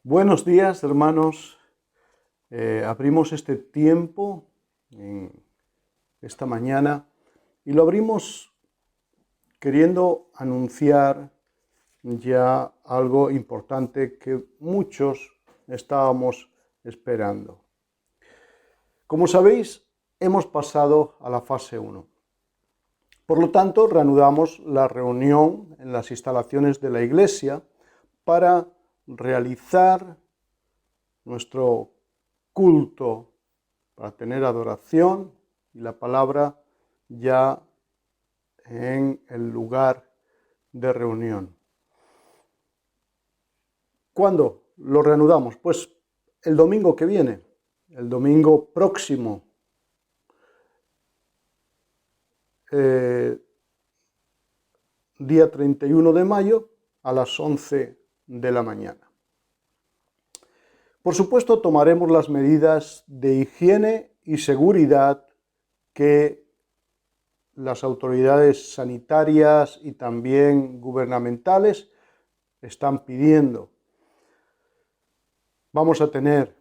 Buenos días, hermanos. Abrimos este tiempo en esta mañana y lo abrimos queriendo anunciar ya algo importante que muchos estábamos esperando. Como sabéis, hemos pasado a la fase 1. Por lo tanto, reanudamos la reunión en las instalaciones de la iglesia para realizar nuestro culto, para tener adoración y la palabra ya en el lugar de reunión. ¿Cuándo lo reanudamos? Pues el domingo que viene, el domingo próximo, día 31 de mayo a las 11 de la mañana. Por supuesto, tomaremos las medidas de higiene y seguridad que las autoridades sanitarias y también gubernamentales están pidiendo. Vamos a tener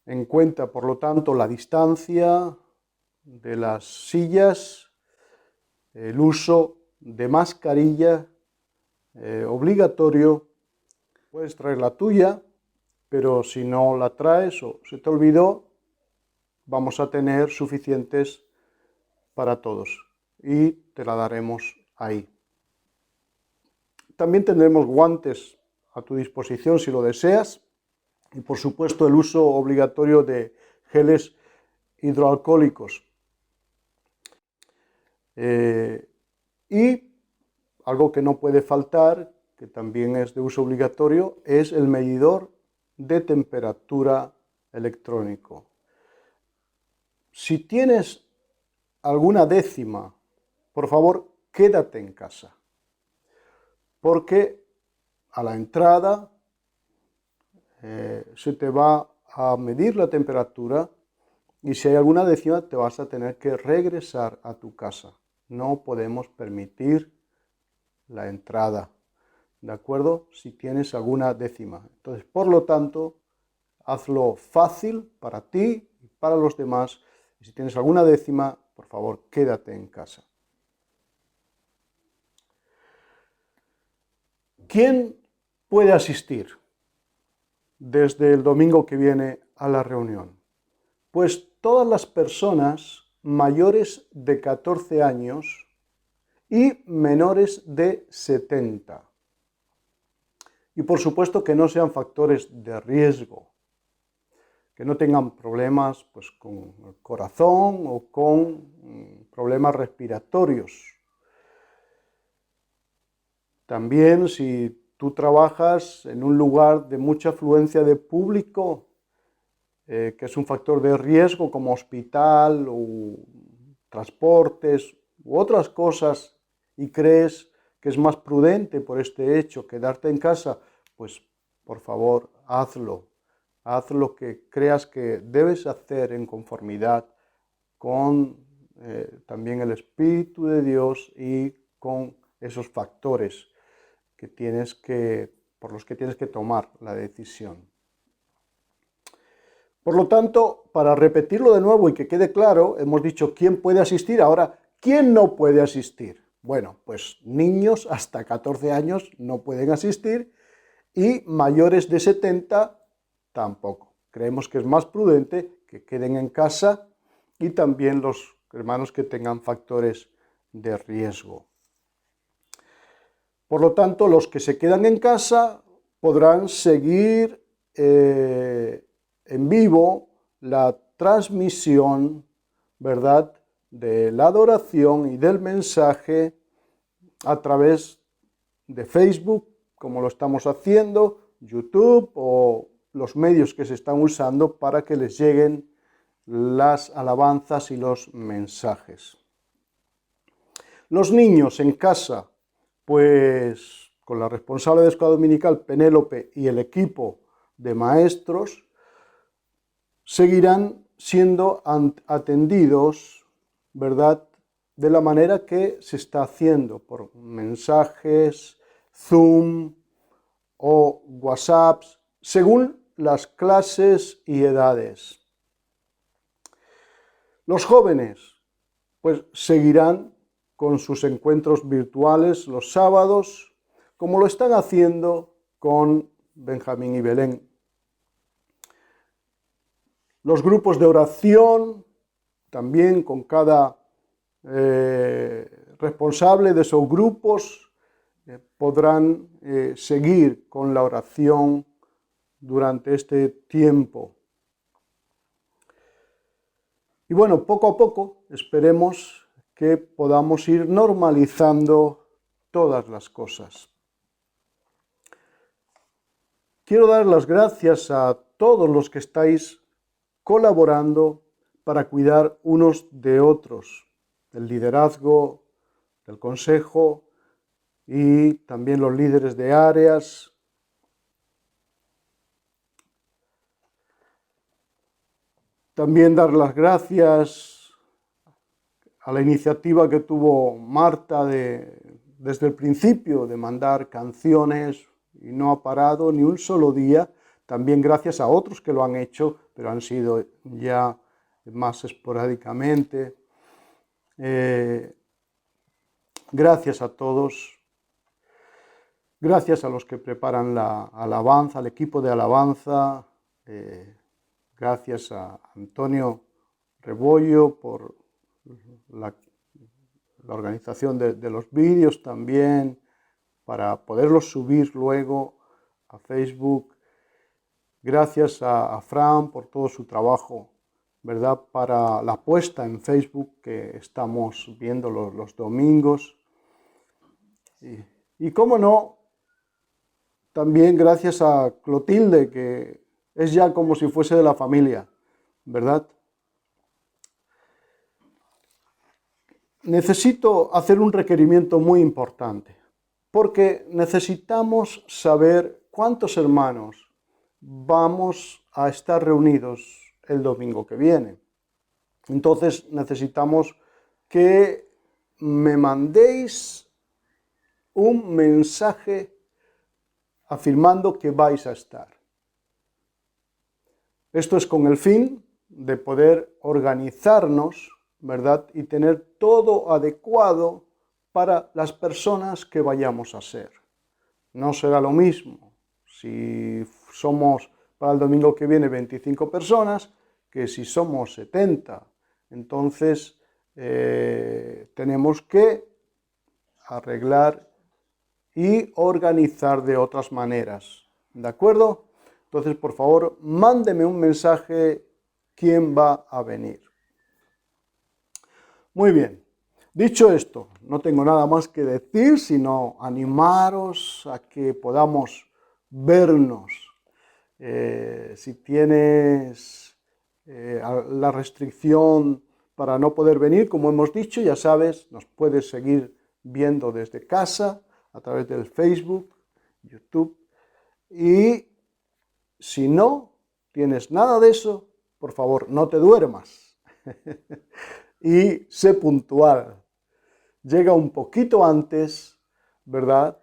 en cuenta, por lo tanto, la distancia de las sillas, el uso de mascarilla obligatorio. Puedes traer la tuya, pero si no la traes o se te olvidó, vamos a tener suficientes para todos y te la daremos ahí. También tendremos guantes a tu disposición si lo deseas y por supuesto el uso obligatorio de geles hidroalcohólicos. Y algo que no puede faltar, que también es de uso obligatorio, es el medidor de temperatura electrónico. Si tienes alguna décima, por favor, quédate en casa, porque a la entrada se te va a medir la temperatura y si hay alguna décima te vas a tener que regresar a tu casa. No podemos permitir la entrada, ¿de acuerdo? Si tienes alguna décima. Entonces, por lo tanto, hazlo fácil para ti y para los demás. Y si tienes alguna décima, por favor, quédate en casa. ¿Quién puede asistir desde el domingo que viene a la reunión? Pues todas las personas mayores de 14 años y menores de 70. Y por supuesto que no sean factores de riesgo, que no tengan problemas pues, con el corazón o con problemas respiratorios. También si tú trabajas en un lugar de mucha afluencia de público, que es un factor de riesgo como hospital o transportes u otras cosas y crees que es más prudente por este hecho quedarte en casa, pues por favor hazlo. Haz lo que creas que debes hacer en conformidad con también el Espíritu de Dios y con esos factores por los que tienes que tomar la decisión. Por lo tanto, para repetirlo de nuevo y que quede claro, hemos dicho quién puede asistir. Ahora, ¿quién no puede asistir? Bueno, pues niños hasta 14 años no pueden asistir y mayores de 70 tampoco. Creemos que es más prudente que queden en casa y también los hermanos que tengan factores de riesgo. Por lo tanto, los que se quedan en casa podrán seguir en vivo la transmisión, ¿verdad?, de la adoración y del mensaje a través de Facebook, como lo estamos haciendo, YouTube o los medios que se están usando para que les lleguen las alabanzas y los mensajes. Los niños en casa, pues con la responsable de escuela dominical, Penélope, y el equipo de maestros, seguirán siendo atendidos, ¿verdad?, de la manera que se está haciendo, por mensajes, Zoom o WhatsApps, según las clases y edades. Los jóvenes, pues, seguirán con sus encuentros virtuales los sábados, como lo están haciendo con Benjamín y Belén. Los grupos de oración, también con cada responsable de esos grupos, podrán seguir con la oración durante este tiempo. Y bueno, poco a poco esperemos que podamos ir normalizando todas las cosas. Quiero dar las gracias a todos los que estáis colaborando para cuidar unos de otros, del liderazgo, del consejo y también los líderes de áreas. También dar las gracias a la iniciativa que tuvo Marta desde el principio de mandar canciones y no ha parado ni un solo día. También gracias a otros que lo han hecho, pero han sido ya más esporádicamente. Gracias a todos. Gracias a los que preparan la alabanza, al equipo de alabanza. Gracias a Antonio Rebollo por la organización de los vídeos también, para poderlos subir luego a Facebook. Gracias a Fran por todo su trabajo, ¿verdad? Para la puesta en Facebook que estamos viendo los domingos. Y cómo no, también gracias a Clotilde, que es ya como si fuese de la familia, ¿verdad? Necesito hacer un requerimiento muy importante, porque necesitamos saber cuántos hermanos vamos a estar reunidos el domingo que viene. Entonces necesitamos que me mandéis un mensaje afirmando que vais a estar. Esto es con el fin de poder organizarnos, ¿verdad? Y tener todo adecuado para las personas que vayamos a ser. No será lo mismo si somos para el domingo que viene 25 personas que si somos 70. Entonces tenemos que arreglar y organizar de otras maneras, ¿de acuerdo? Entonces, por favor, mándeme un mensaje quién va a venir. Muy bien, dicho esto, no tengo nada más que decir, sino animaros a que podamos vernos. Si tienes la restricción para no poder venir, como hemos dicho, ya sabes, nos puedes seguir viendo desde casa, a través del Facebook, YouTube. Y si no tienes nada de eso, por favor, no te duermas. Y sé puntual. Llega un poquito antes, ¿verdad?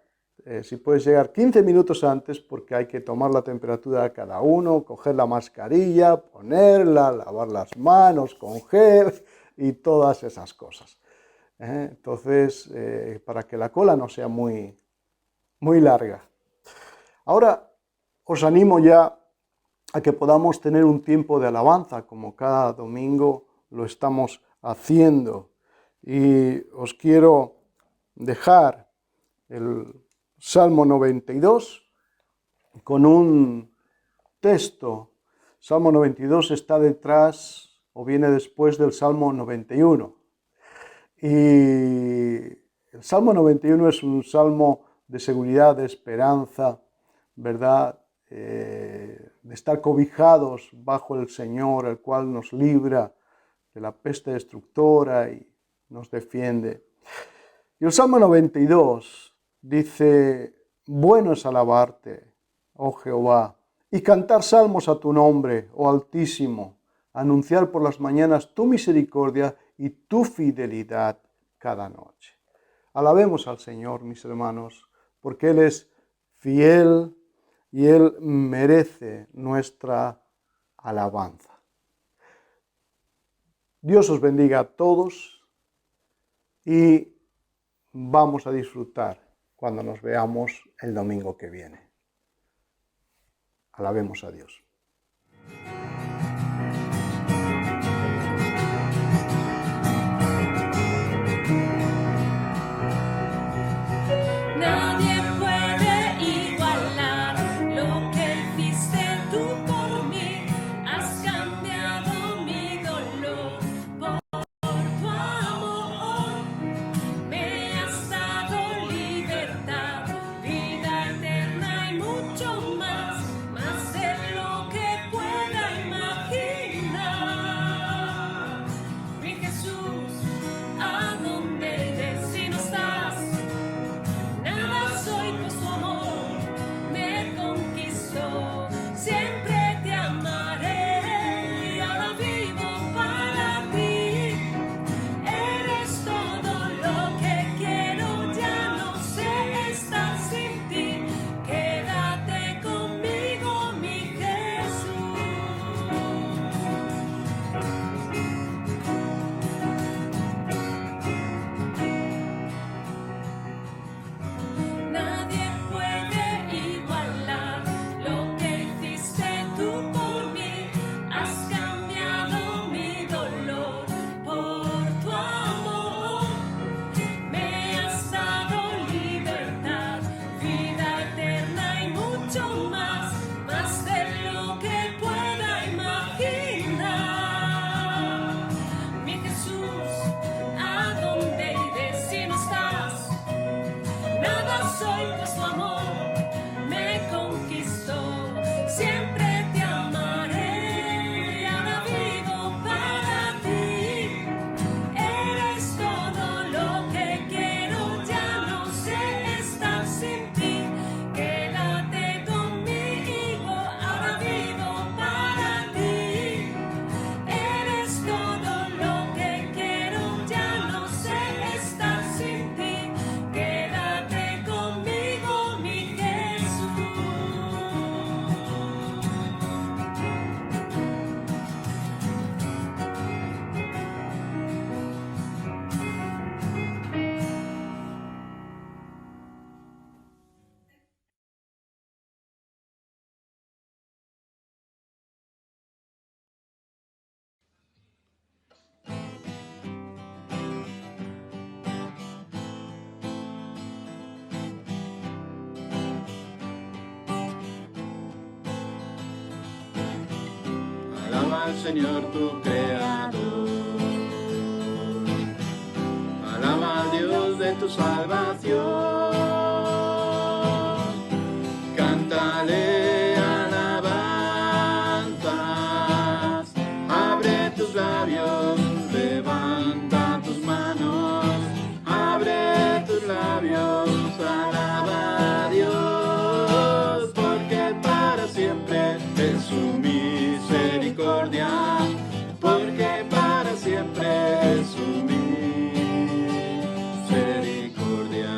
Si puedes llegar 15 minutos antes, porque hay que tomar la temperatura a cada uno, coger la mascarilla, ponerla, lavar las manos con gel y todas esas cosas. Entonces, para que la cola no sea muy larga. Ahora os animo ya a que podamos tener un tiempo de alabanza, como cada domingo lo estamos haciendo. Y os quiero dejar el Salmo 92 con un texto. Salmo 92 está detrás o viene después del Salmo 91. Y el Salmo 91 es un salmo de seguridad, de esperanza, ¿verdad? De estar cobijados bajo el Señor, el cual nos libra de la peste destructora y nos defiende. Y el Salmo 92 dice: bueno es alabarte, oh Jehová, y cantar salmos a tu nombre, oh Altísimo, anunciar por las mañanas tu misericordia y tu fidelidad cada noche. Alabemos al Señor, mis hermanos, porque Él es fiel, y Él merece nuestra alabanza. Dios os bendiga a todos y vamos a disfrutar cuando nos veamos el domingo que viene. Alabemos a Dios. Nadie puede igualar lo que hiciste tú por mí. Has cambiado mi dolor por tu amor. Me has dado libertad, vida eterna y mucho más, más de lo que pueda imaginar. Mi Jesús, ¿a dónde iré si no estás? Nada soy, pues tu amor me conquistó. Siempre te amaré y ahora vivo para ti. Eres todo lo que quiero, ya no sé estar sin ti. Quédate conmigo, mi Jesús. Nadie puede igualar lo que hiciste tú por mí. Has cambiado mi dolor por tu amor. Me has dado libertad, vida eterna y mucho más, más de lo que pueda imaginar. Mi Jesús, ¿a dónde iré si no estás? Nada soy, pues tu amor me conquistó. Siempre te amaré y ahora vivo para ti. Eres todo lo que quiero, ya no sé estar sin ti. Quédate conmigo, ahora vivo para ti. Eres todo lo que quiero, ya no sé estar sin ti. Quédate conmigo, mi Jesús. Alaba al Señor tu Creador, alaba al Dios de tu salvación, cántale alabanzas, abre tus labios, levanta tus manos, abre tus labios, alaba a Dios, porque para siempre es su misericordia, porque para siempre es su misericordia.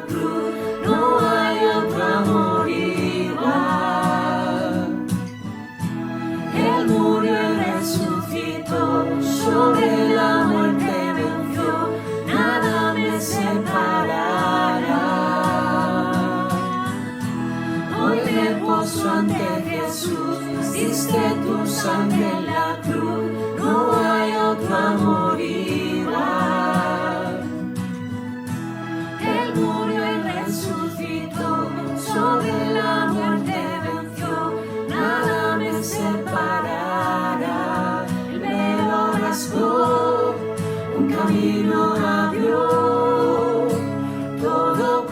la cruz, no hay otro amor igual. Él murió y resucitó, sobre la muerte venció, nada me separará. Hoy me poso ante Jesús, diste tu sangre en la cruz, no hay otro amor igual. Él murió y resucitó, sobre la muerte venció, nada me separará. El velo rasgó, un camino abrió, todo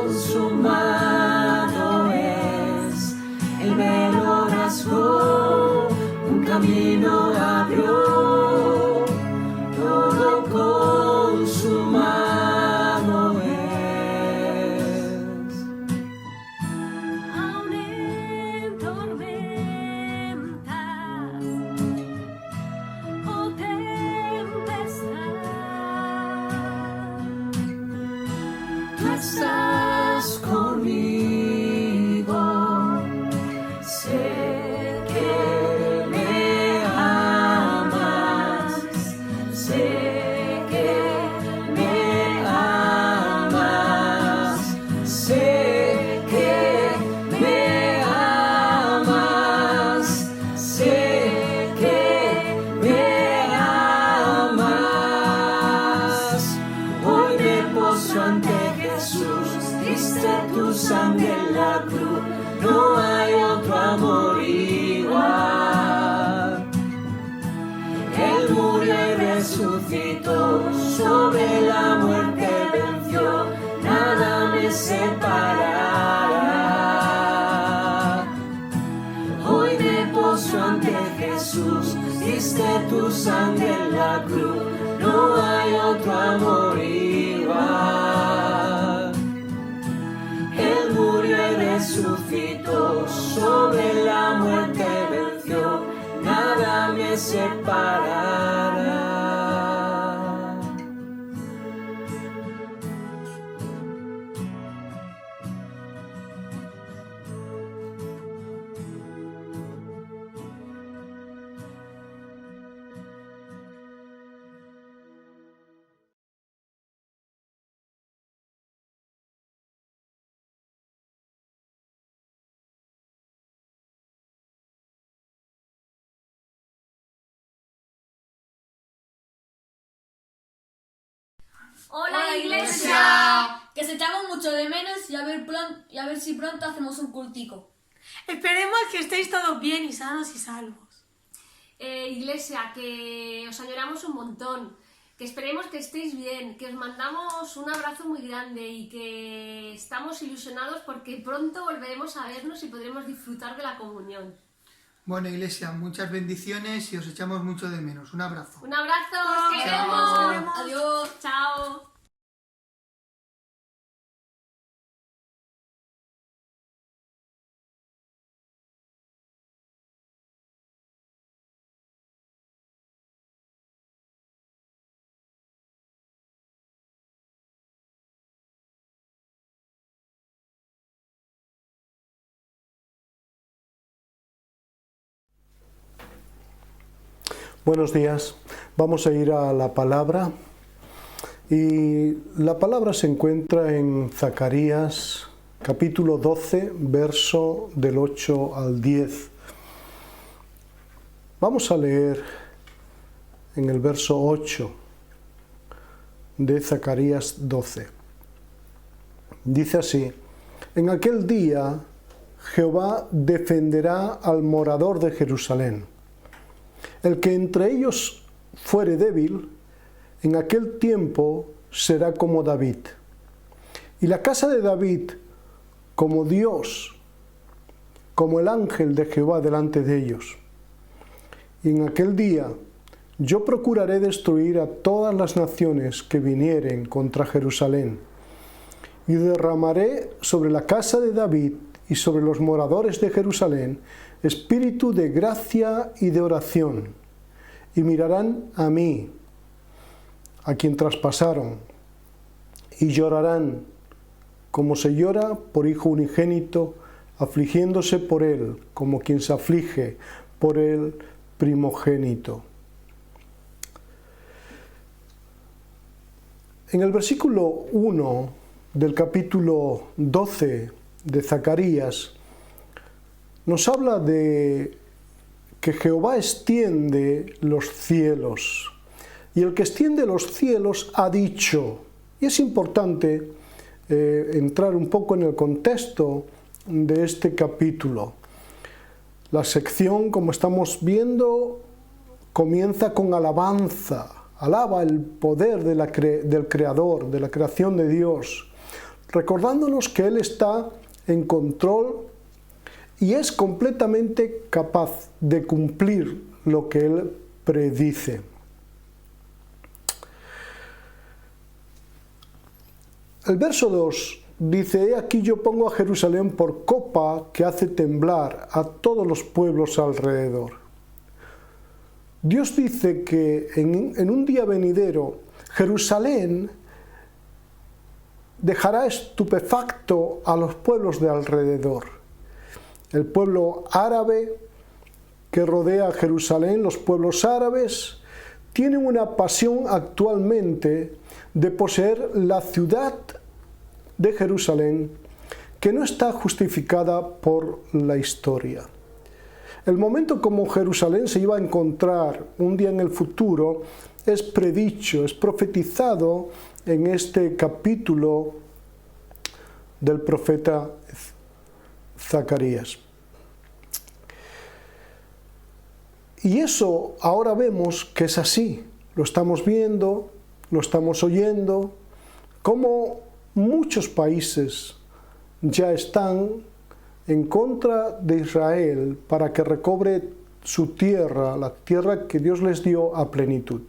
consumado es. El velo rasgó, un camino abrió, todo consumado es. Aún en tormentas o tempestad, tú estás conmigo. Sé que me amas, sé que me amas, sé que me amas, sé que me amas. Hoy me poso ante Jesús, diste tu sangre en la cruz, no hay otro amor igual. Él murió y resucitó, sobre la muerte venció, nada me separará. Hoy me poso ante Jesús, diste tu sangre en la cruz, no hay otro amor igual. Él murió y resucitó, sobre la muerte venció, nada me separará. ¡Hola, Iglesia! Que se echamos mucho de menos y a ver si pronto hacemos un cultico. Esperemos que estéis todos bien y sanos y salvos. Iglesia, que os añoramos un montón, que esperemos que estéis bien, que os mandamos un abrazo muy grande y que estamos ilusionados porque pronto volveremos a vernos y podremos disfrutar de la comunión. Bueno, Iglesia, muchas bendiciones y os echamos mucho de menos. Un abrazo. ¡Un abrazo! ¡Os Chao. queremos! ¡Adiós! ¡Chao! Buenos días. Vamos a ir a la palabra. Y la palabra se encuentra en Zacarías, capítulo 12, verso del 8 al 10. Vamos a leer en el verso 8 de Zacarías 12. Dice así: en aquel día Jehová defenderá al morador de Jerusalén. El que entre ellos fuere débil, en aquel tiempo será como David. Y la casa de David como Dios, como el ángel de Jehová delante de ellos. Y en aquel día yo procuraré destruir a todas las naciones que vinieren contra Jerusalén, y derramaré sobre la casa de David y sobre los moradores de Jerusalén espíritu de gracia y de oración, y mirarán a mí, a quien traspasaron, y llorarán como se llora por hijo unigénito, afligiéndose por él, como quien se aflige por el primogénito. En el versículo 1 del capítulo 12 de Zacarías, nos habla de que Jehová extiende los cielos, y el que extiende los cielos ha dicho, y es importante entrar un poco en el contexto de este capítulo. La sección, como estamos viendo, comienza con alabanza, alaba el poder del Creador, de la creación de Dios, recordándonos que Él está en control y es completamente capaz de cumplir lo que Él predice. El verso 2 dice: «He aquí yo pongo a Jerusalén por copa que hace temblar a todos los pueblos alrededor». Dios dice que en un día venidero Jerusalén dejará estupefacto a los pueblos de alrededor. El pueblo árabe que rodea a Jerusalén, los pueblos árabes, tienen una pasión actualmente de poseer la ciudad de Jerusalén que no está justificada por la historia. El momento como Jerusalén se iba a encontrar un día en el futuro es predicho, es profetizado en este capítulo del profeta Zacarías. Y eso ahora vemos que es así, lo estamos viendo, lo estamos oyendo, como muchos países ya están en contra de Israel para que recobre su tierra, la tierra que Dios les dio a plenitud.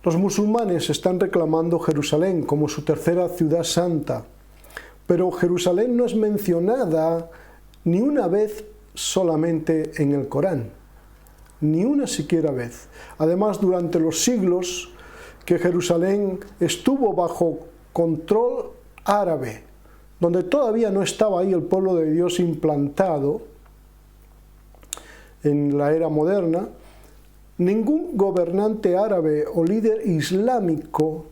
Los musulmanes están reclamando Jerusalén como su tercera ciudad santa, pero Jerusalén no es mencionada ni una vez solamente en el Corán, ni una siquiera vez. Además, durante los siglos que Jerusalén estuvo bajo control árabe, donde todavía no estaba ahí el pueblo de Dios implantado en la era moderna, ningún gobernante árabe o líder islámico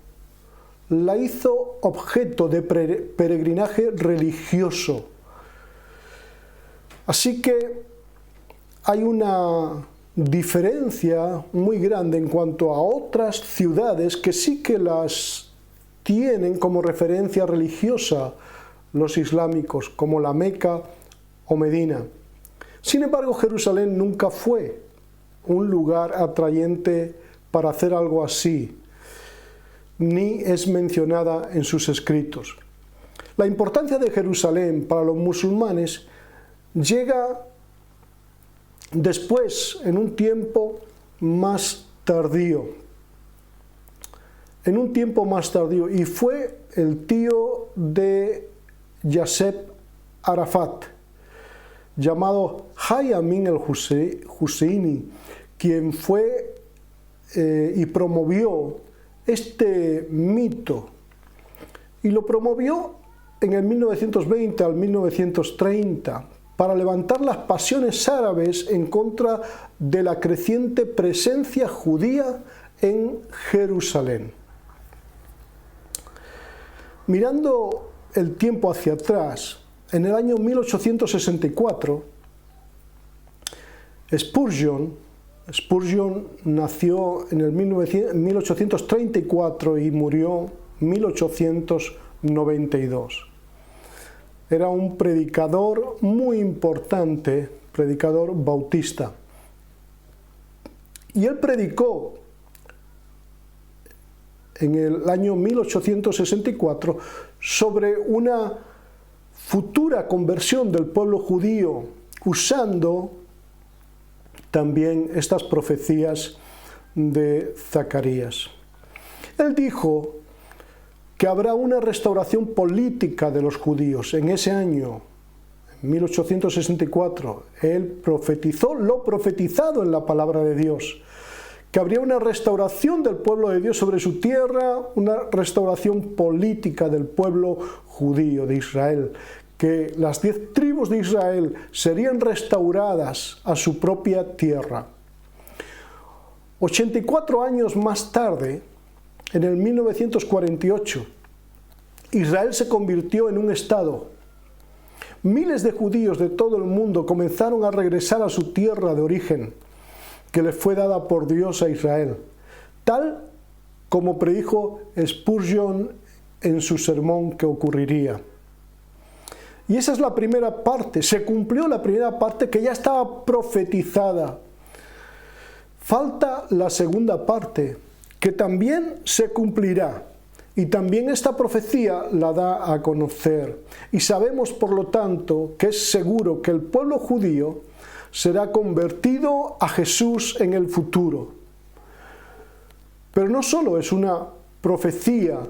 la hizo objeto de peregrinaje religioso. Así que hay una diferencia muy grande en cuanto a otras ciudades que sí que las tienen como referencia religiosa los islámicos, como la Meca o Medina. Sin embargo, Jerusalén nunca fue un lugar atrayente para hacer algo así, ni es mencionada en sus escritos. La importancia de Jerusalén para los musulmanes llega después, en un tiempo más tardío. Y fue el tío de Yasser Arafat, llamado Hayy Amin el-Husseini, quien fue y promovió este mito, y lo promovió en el 1920 al 1930 para levantar las pasiones árabes en contra de la creciente presencia judía en Jerusalén. Mirando el tiempo hacia atrás, en el año 1864, Spurgeon nació en el 1834 y murió en 1892. Era un predicador muy importante, predicador bautista. Y él predicó en el año 1864 sobre una futura conversión del pueblo judío, usando también estas profecías de Zacarías. Él dijo que habrá una restauración política de los judíos en ese año, en 1864. Él profetizó lo profetizado en la palabra de Dios, que habría una restauración del pueblo de Dios sobre su tierra, una restauración política del pueblo judío de Israel, que las 10 tribus de Israel serían restauradas a su propia tierra. 84 años más tarde, en el 1948, Israel se convirtió en un estado. Miles de judíos de todo el mundo comenzaron a regresar a su tierra de origen, que les fue dada por Dios a Israel, tal como predijo Spurgeon en su sermón que ocurriría. Y esa es la primera parte, se cumplió la primera parte que ya estaba profetizada. Falta la segunda parte, que también se cumplirá. Y también esta profecía la da a conocer. Y sabemos, por lo tanto, que es seguro que el pueblo judío será convertido a Jesús en el futuro. Pero no solo es una profecía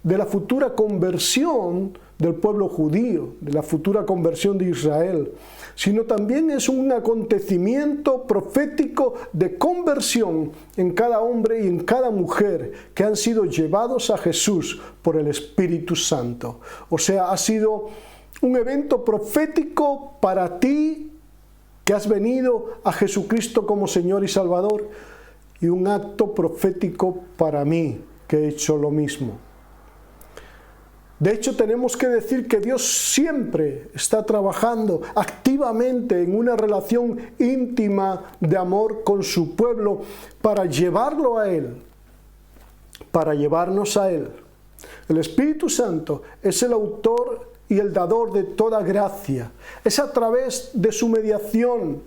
de la futura conversión del pueblo judío, de la futura conversión de Israel, sino también es un acontecimiento profético de conversión en cada hombre y en cada mujer que han sido llevados a Jesús por el Espíritu Santo. O sea, ha sido un evento profético para ti que has venido a Jesucristo como Señor y Salvador, y un acto profético para mí que he hecho lo mismo. De hecho, tenemos que decir que Dios siempre está trabajando activamente en una relación íntima de amor con su pueblo para llevarlo a Él, para llevarnos a Él. El Espíritu Santo es el autor y el dador de toda gracia. Es a través de su mediación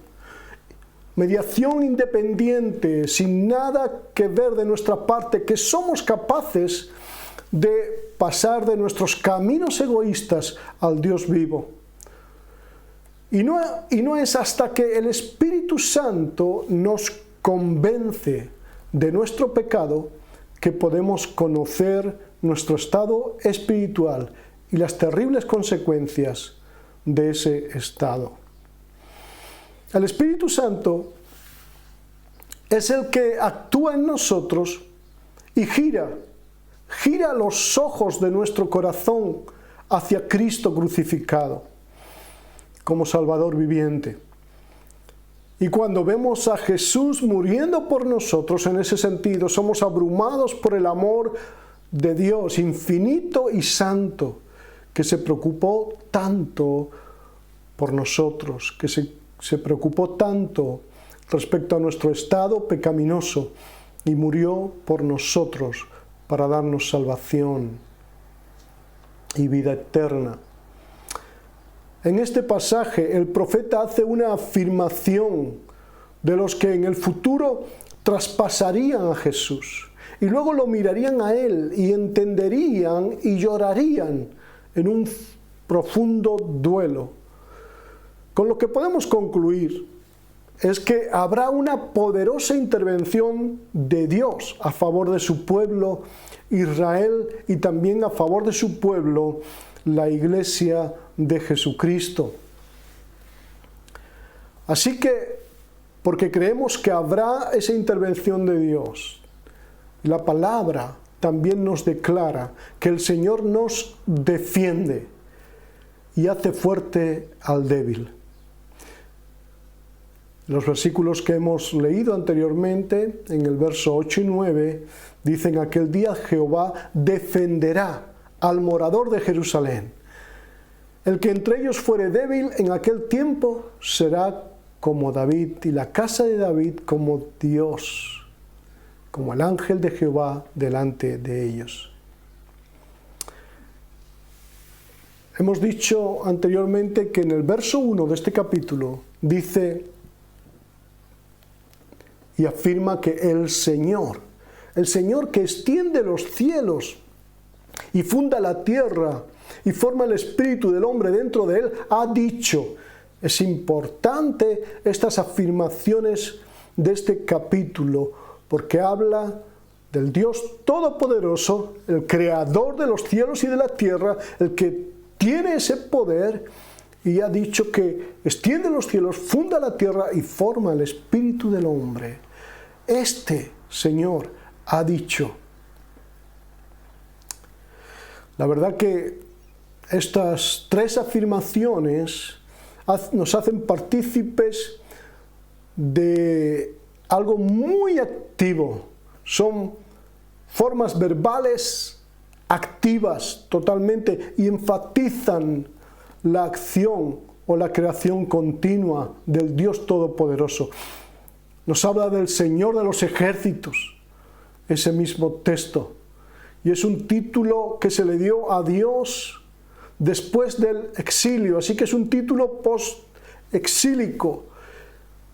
independiente, sin nada que ver de nuestra parte, que somos capaces de pasar de nuestros caminos egoístas al Dios vivo. Y no es hasta que el Espíritu Santo nos convence de nuestro pecado que podemos conocer nuestro estado espiritual y las terribles consecuencias de ese estado. El Espíritu Santo es el que actúa en nosotros y gira los ojos de nuestro corazón hacia Cristo crucificado como Salvador viviente. Y cuando vemos a Jesús muriendo por nosotros, en ese sentido, somos abrumados por el amor de Dios infinito y santo, que se preocupó tanto por nosotros, que se preocupó tanto respecto a nuestro estado pecaminoso y murió por nosotros para darnos salvación y vida eterna. En este pasaje el profeta hace una afirmación de los que en el futuro traspasarían a Jesús y luego lo mirarían a Él y entenderían y llorarían en un profundo duelo. Con lo que podemos concluir es que habrá una poderosa intervención de Dios a favor de su pueblo Israel y también a favor de su pueblo, la Iglesia de Jesucristo. Así que, porque creemos que habrá esa intervención de Dios, la palabra también nos declara que el Señor nos defiende y hace fuerte al débil. Los versículos que hemos leído anteriormente, en el verso 8 y 9, dicen: aquel día Jehová defenderá al morador de Jerusalén. El que entre ellos fuere débil en aquel tiempo será como David, y la casa de David como Dios, como el ángel de Jehová delante de ellos. Hemos dicho anteriormente que en el verso 1 de este capítulo dice y afirma que el Señor que extiende los cielos y funda la tierra y forma el espíritu del hombre dentro de él, ha dicho. Es importante estas afirmaciones de este capítulo porque habla del Dios Todopoderoso, el creador de los cielos y de la tierra, el que tiene ese poder, y ha dicho que extiende los cielos, funda la tierra y forma el espíritu del hombre. Este Señor ha dicho. La verdad que estas tres afirmaciones nos hacen partícipes de algo muy activo. Son formas verbales activas totalmente y enfatizan la acción o la creación continua del Dios Todopoderoso. Nos habla del Señor de los ejércitos, ese mismo texto. Y es un título que se le dio a Dios después del exilio. Así que es un título post-exílico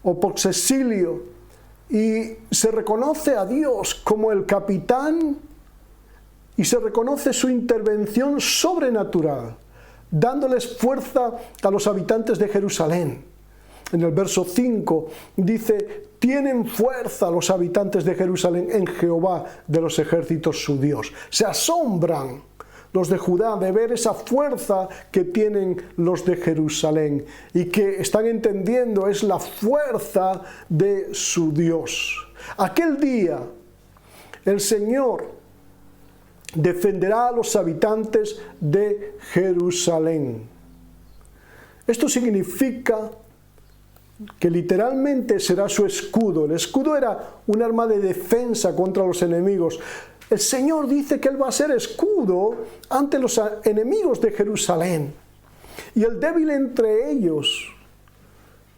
o post-exilio. Y se reconoce a Dios como el capitán y se reconoce su intervención sobrenatural, dándoles fuerza a los habitantes de Jerusalén. En el verso 5 dice: tienen fuerza los habitantes de Jerusalén en Jehová de los ejércitos su Dios. Se asombran los de Judá de ver esa fuerza que tienen los de Jerusalén y que están entendiendo es la fuerza de su Dios. Aquel día el Señor defenderá a los habitantes de Jerusalén. Esto significa que literalmente será su escudo. El escudo era un arma de defensa contra los enemigos. El Señor dice que Él va a ser escudo ante los enemigos de Jerusalén. Y el débil entre ellos,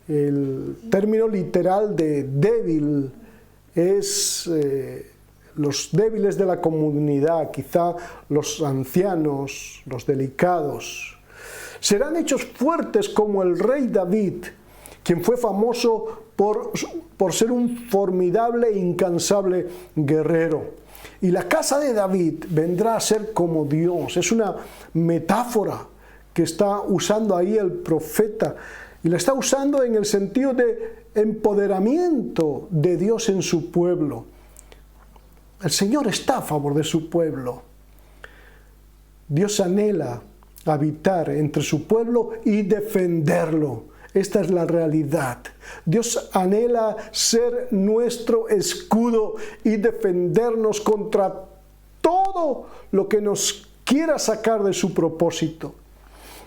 el término literal de débil es los débiles de la comunidad, quizá los ancianos, los delicados. Serán hechos fuertes como el rey David, quien fue famoso por ser un formidable e incansable guerrero. Y la casa de David vendrá a ser como Dios. Es una metáfora que está usando ahí el profeta. Y la está usando en el sentido de empoderamiento de Dios en su pueblo. El Señor está a favor de su pueblo. Dios anhela habitar entre su pueblo y defenderlo. Esta es la realidad. Dios anhela ser nuestro escudo y defendernos contra todo lo que nos quiera sacar de su propósito.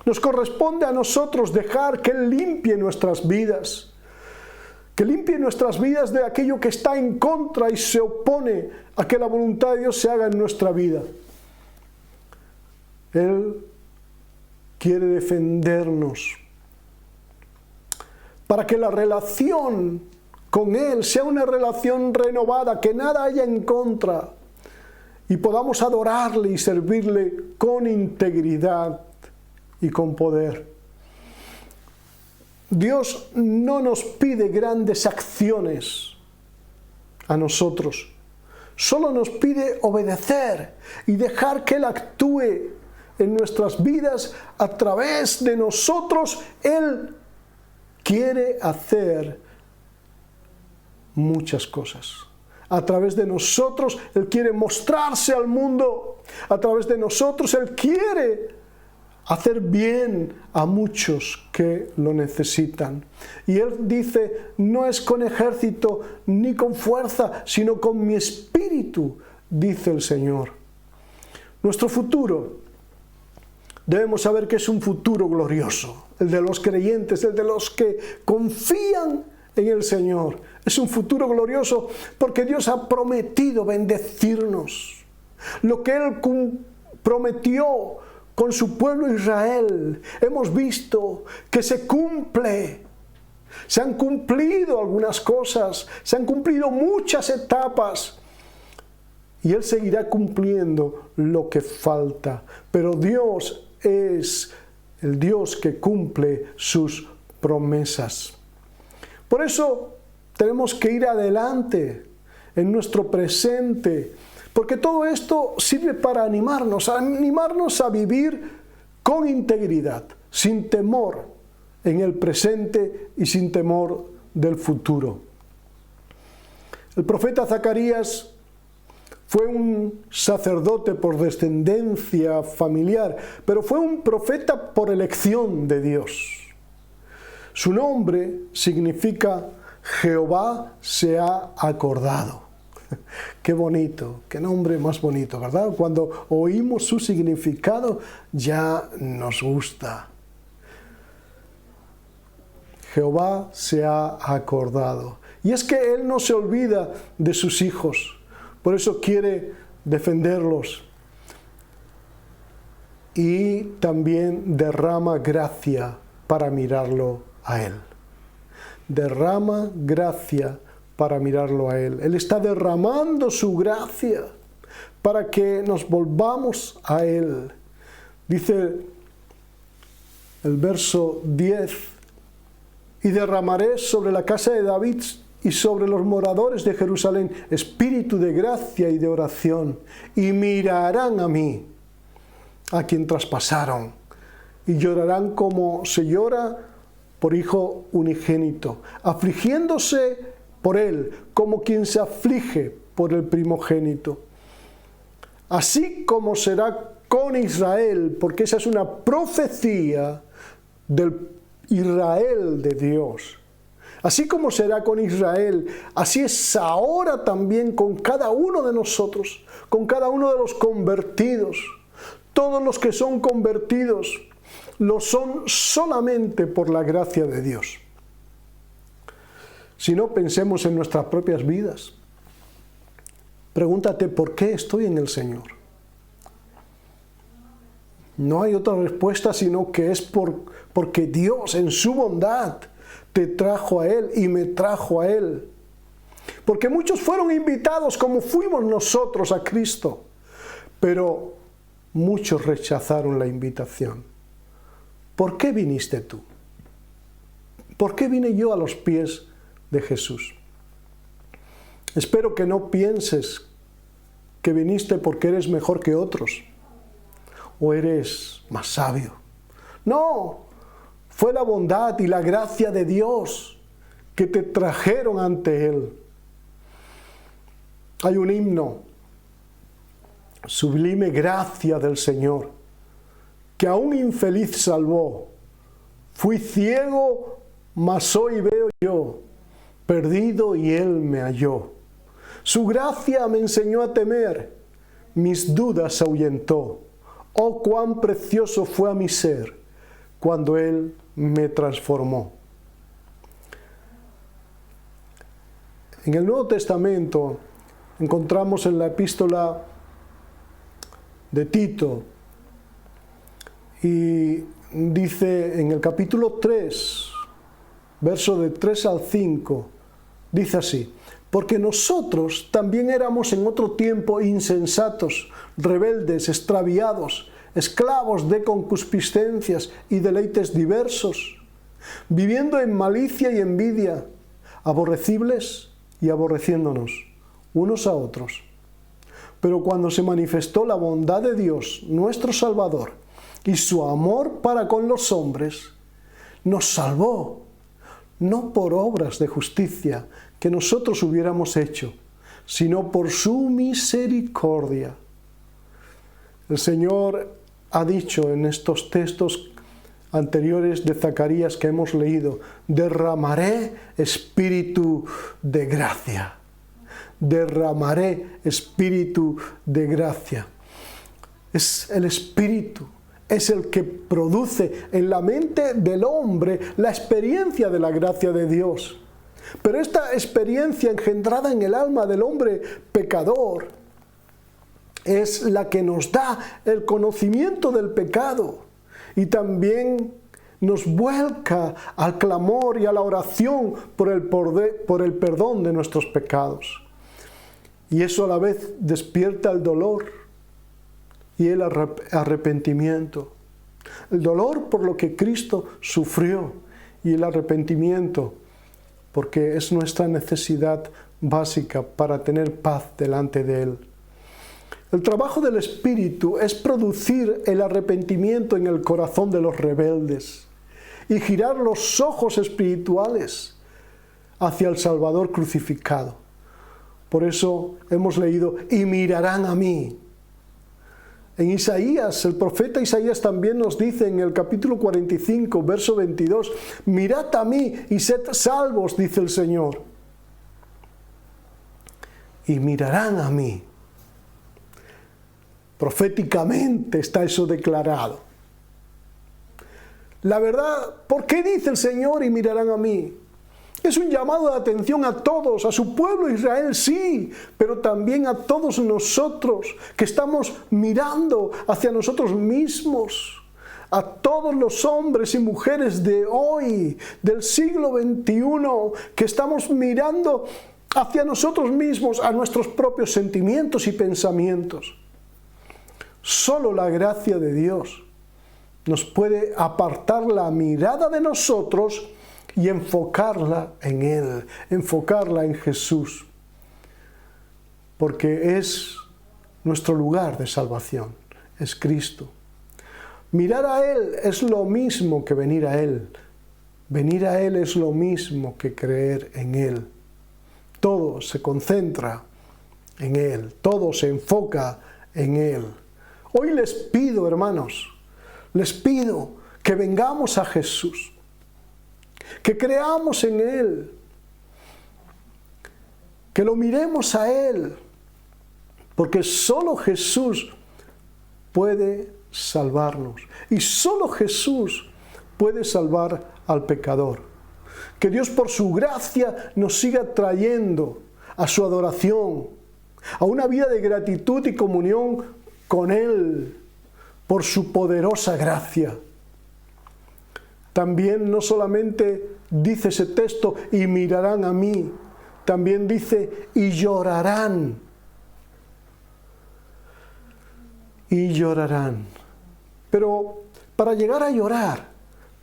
Nos corresponde a nosotros dejar que Él limpie nuestras vidas. Que limpie nuestras vidas de aquello que está en contra y se opone a que la voluntad de Dios se haga en nuestra vida. Él quiere defendernos para que la relación con Él sea una relación renovada, que nada haya en contra y podamos adorarle y servirle con integridad y con poder. Dios no nos pide grandes acciones a nosotros, solo nos pide obedecer y dejar que Él actúe en nuestras vidas a través de nosotros. Él quiere hacer muchas cosas. A través de nosotros Él quiere mostrarse al mundo. A través de nosotros Él quiere hacer bien a muchos que lo necesitan. Y Él dice: no es con ejército ni con fuerza, sino con mi espíritu, dice el Señor. Nuestro futuro, debemos saber que es un futuro glorioso, el de los creyentes, el de los que confían en el Señor. Es un futuro glorioso porque Dios ha prometido bendecirnos. Lo que Él prometió con su pueblo Israel, hemos visto que se cumple. Se han cumplido algunas cosas, se han cumplido muchas etapas. Y Él seguirá cumpliendo lo que falta. Pero Dios es el Dios que cumple sus promesas. Por eso tenemos que ir adelante en nuestro presente, porque todo esto sirve para animarnos a vivir con integridad, sin temor en el presente y sin temor del futuro. El profeta Zacarías fue un sacerdote por descendencia familiar, pero fue un profeta por elección de Dios. Su nombre significa Jehová se ha acordado. Qué bonito, qué nombre más bonito, ¿verdad? Cuando oímos su significado ya nos gusta. Jehová se ha acordado. Y es que Él no se olvida de sus hijos, por eso quiere defenderlos. Y también derrama gracia para mirarlo a Él. Derrama gracia para mirarlo a Él. Él está derramando su gracia para que nos volvamos a Él. Dice el verso 10, y derramaré sobre la casa de David y sobre los moradores de Jerusalén espíritu de gracia y de oración, y mirarán a mí, a quien traspasaron, y llorarán como se llora por hijo unigénito, afligiéndose por él, como quien se aflige por el primogénito. Así como será con Israel, porque esa es una profecía del Israel de Dios. Así como será con Israel, así es ahora también con cada uno de nosotros, con cada uno de los convertidos. Todos los que son convertidos lo son solamente por la gracia de Dios. Si no, pensemos en nuestras propias vidas. Pregúntate, ¿por qué estoy en el Señor? No hay otra respuesta sino que es porque Dios en su bondad te trajo a Él y me trajo a Él. Porque muchos fueron invitados como fuimos nosotros a Cristo, pero muchos rechazaron la invitación. ¿Por qué viniste tú? ¿Por qué vine yo a los pies de Jesús? Espero que no pienses que viniste porque eres mejor que otros o eres más sabio. No, fue la bondad y la gracia de Dios que te trajeron ante Él. Hay un himno, sublime gracia del Señor, que a un infeliz salvó. Fui ciego, mas hoy veo yo, perdido y Él me halló. Su gracia me enseñó a temer, mis dudas ahuyentó. Oh, cuán precioso fue a mi ser cuando Él me transformó. En el Nuevo Testamento encontramos en la epístola de Tito, y dice en el capítulo 3, verso de 3 al 5, dice así: porque nosotros también éramos en otro tiempo insensatos, rebeldes, extraviados, esclavos de concupiscencias y deleites diversos, viviendo en malicia y envidia, aborrecibles y aborreciéndonos unos a otros. Pero cuando se manifestó la bondad de Dios, nuestro Salvador, y su amor para con los hombres, nos salvó, no por obras de justicia que nosotros hubiéramos hecho, sino por su misericordia. El Señor ha dicho en estos textos anteriores de Zacarías que hemos leído: derramaré espíritu de gracia. Derramaré espíritu de gracia. Es el espíritu, es el que produce en la mente del hombre la experiencia de la gracia de Dios. Pero esta experiencia engendrada en el alma del hombre pecador es la que nos da el conocimiento del pecado y también nos vuelca al clamor y a la oración por el perdón de nuestros pecados. Y eso a la vez despierta el dolor y el arrepentimiento. El dolor por lo que Cristo sufrió y el arrepentimiento porque es nuestra necesidad básica para tener paz delante de Él. El trabajo del Espíritu es producir el arrepentimiento en el corazón de los rebeldes y girar los ojos espirituales hacia el Salvador crucificado. Por eso hemos leído: y mirarán a mí. En Isaías, el profeta Isaías también nos dice en el capítulo 45, verso 22, mirad a mí y sed salvos, dice el Señor. y mirarán a mí. Proféticamente está eso declarado. La verdad, ¿por qué dice el Señor y mirarán a mí? Es un llamado de atención a todos, a su pueblo Israel, sí, pero también a todos nosotros que estamos mirando hacia nosotros mismos, a todos los hombres y mujeres de hoy, del siglo XXI, que estamos mirando hacia nosotros mismos, a nuestros propios sentimientos y pensamientos. Solo la gracia de Dios nos puede apartar la mirada de nosotros y enfocarla en Él, enfocarla en Jesús, porque es nuestro lugar de salvación, es Cristo. Mirar a Él es lo mismo que venir a Él. Venir a Él es lo mismo que creer en Él. Todo se concentra en Él, todo se enfoca en Él. Hoy les pido, hermanos, les pido que vengamos a Jesús, que creamos en Él, que lo miremos a Él, porque solo Jesús puede salvarnos y solo Jesús puede salvar al pecador. Que Dios por su gracia nos siga trayendo a su adoración, a una vida de gratitud y comunión con Él, por su poderosa gracia. También no solamente dice ese texto, y mirarán a mí, también dice, y llorarán. Y llorarán. Pero para llegar a llorar,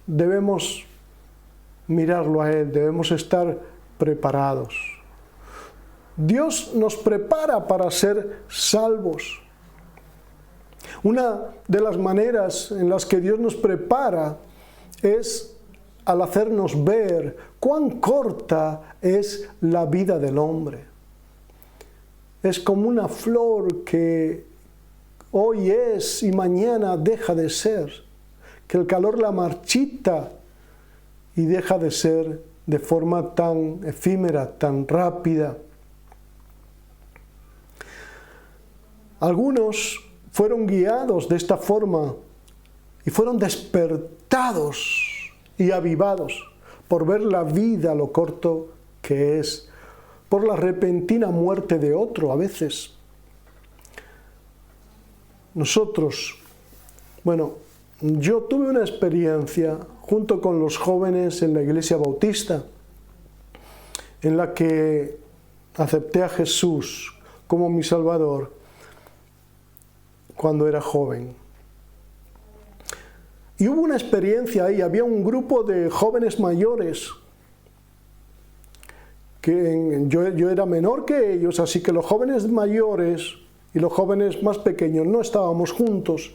debemos mirarlo a Él, debemos estar preparados. Dios nos prepara para ser salvos. Una de las maneras en las que Dios nos prepara es al hacernos ver cuán corta es la vida del hombre. Es como una flor que hoy es y mañana deja de ser, que el calor la marchita y deja de ser de forma tan efímera, tan rápida. Algunos fueron guiados de esta forma y fueron despertados y avivados por ver la vida, lo corto que es, por la repentina muerte de otro a veces. Nosotros, yo tuve una experiencia junto con los jóvenes en la Iglesia Bautista, en la que acepté a Jesús como mi Salvador cuando era joven. Y hubo una experiencia ahí, había un grupo de jóvenes mayores, que yo era menor que ellos, así que los jóvenes mayores y los jóvenes más pequeños no estábamos juntos.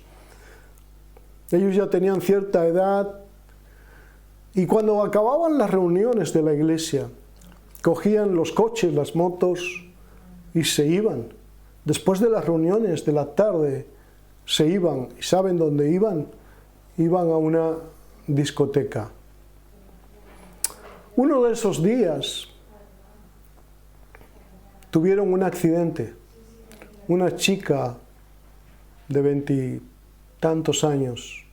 Ellos ya tenían cierta edad y cuando acababan las reuniones de la iglesia, cogían los coches, las motos y se iban. Después de las reuniones de la tarde se iban. ¿Y saben dónde iban? Iban a una discoteca. Uno de esos días tuvieron un accidente. Una chica de 20 y tantos años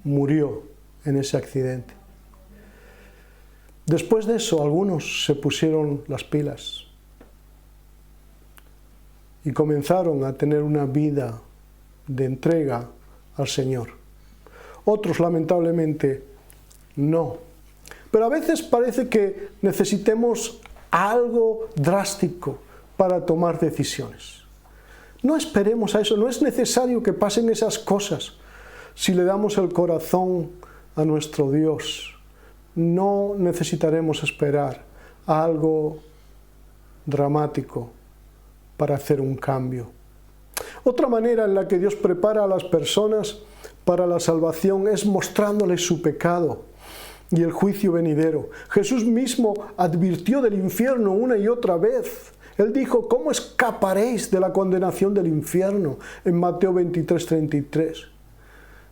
murió en ese accidente. Después de eso, algunos se pusieron las pilas y comenzaron a tener una vida de entrega al Señor. Otros, lamentablemente, no. Pero a veces parece que necesitemos algo drástico para tomar decisiones. No esperemos a eso, no es necesario que pasen esas cosas. Si le damos el corazón a nuestro Dios, no necesitaremos esperar a algo dramático para hacer un cambio. Otra manera en la que Dios prepara a las personas para la salvación es mostrándoles su pecado y el juicio venidero. Jesús mismo advirtió del infierno una y otra vez. Él dijo, ¿cómo escaparéis de la condenación del infierno? En Mateo 23:33.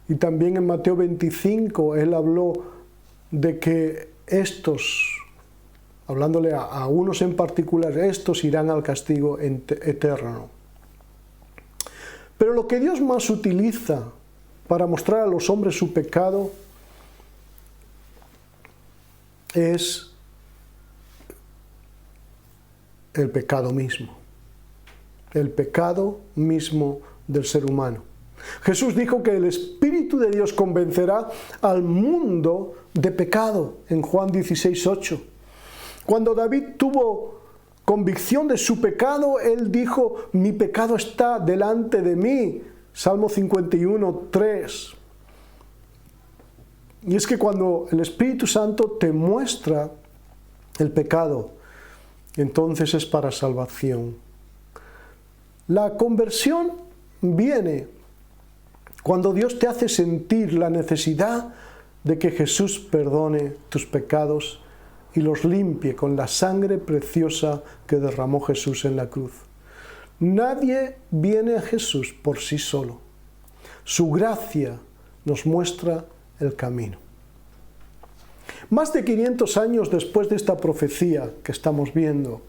Y también en Mateo 25, Él habló de que estos hablándole a unos en particular, estos irán al castigo eterno. Pero lo que Dios más utiliza para mostrar a los hombres su pecado es el pecado mismo. El pecado mismo del ser humano. Jesús dijo que el Espíritu de Dios convencerá al mundo de pecado en Juan 16:8. Cuando David tuvo convicción de su pecado, él dijo: mi pecado está delante de mí. Salmo 51:3. Y es que cuando el Espíritu Santo te muestra el pecado, entonces es para salvación. La conversión viene cuando Dios te hace sentir la necesidad de que Jesús perdone tus pecados y los limpie con la sangre preciosa que derramó Jesús en la cruz. Nadie viene a Jesús por sí solo. Su gracia nos muestra el camino. Más de 500 años después de esta profecía que estamos viendo,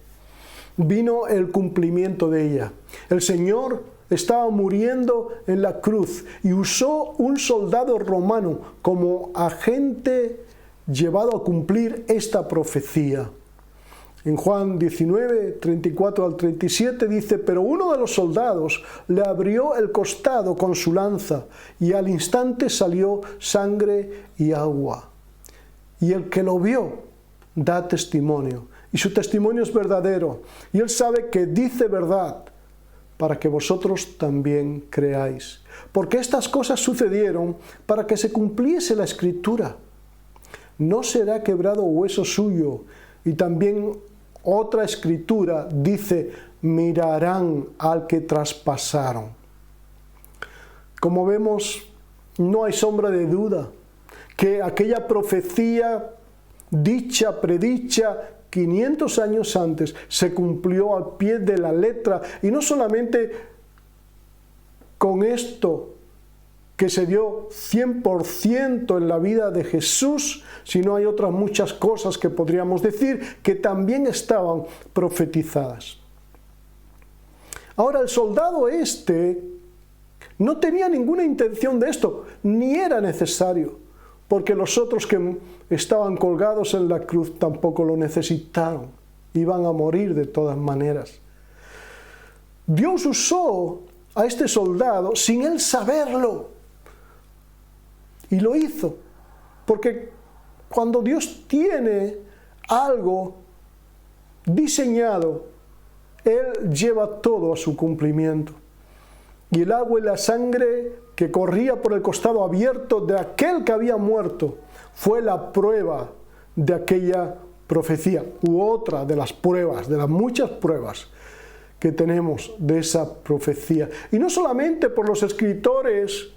vino el cumplimiento de ella. El Señor estaba muriendo en la cruz y usó un soldado romano como agente llevado a cumplir esta profecía. En Juan 19, 34 al 37 dice: pero uno de los soldados le abrió el costado con su lanza y al instante salió sangre y agua. Y el que lo vio da testimonio, y su testimonio es verdadero, y él sabe que dice verdad, para que vosotros también creáis. Porque estas cosas sucedieron para que se cumpliese la Escritura. No será quebrado hueso suyo. Y también otra Escritura dice: mirarán al que traspasaron. Como vemos, no hay sombra de duda que aquella profecía predicha 500 años antes, se cumplió al pie de la letra, y no solamente con esto que se dio 100% en la vida de Jesús, sino hay otras muchas cosas que podríamos decir que también estaban profetizadas. Ahora, el soldado no tenía ninguna intención de esto, ni era necesario, porque los otros que estaban colgados en la cruz tampoco lo necesitaron. Iban a morir de todas maneras. Dios usó a este soldado sin él saberlo. Y lo hizo. Porque cuando Dios tiene algo diseñado, Él lleva todo a su cumplimiento. Y el agua y la sangre que corría por el costado abierto de aquel que había muerto fue la prueba de aquella profecía, u otra de las pruebas, de las muchas pruebas que tenemos de esa profecía. Y no solamente por los escritores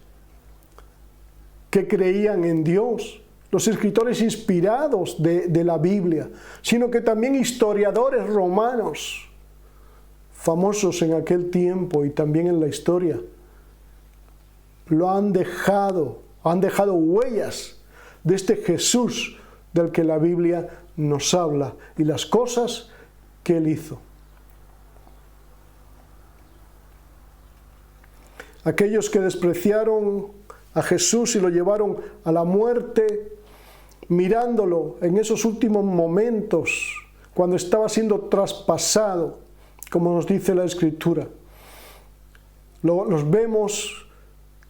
que creían en Dios, los escritores inspirados de la Biblia, sino que también historiadores romanos, famosos en aquel tiempo y también en la historia, han dejado huellas de este Jesús del que la Biblia nos habla y las cosas que Él hizo. Aquellos que despreciaron a Jesús y lo llevaron a la muerte, mirándolo en esos últimos momentos, cuando estaba siendo traspasado, como nos dice la Escritura, los vemos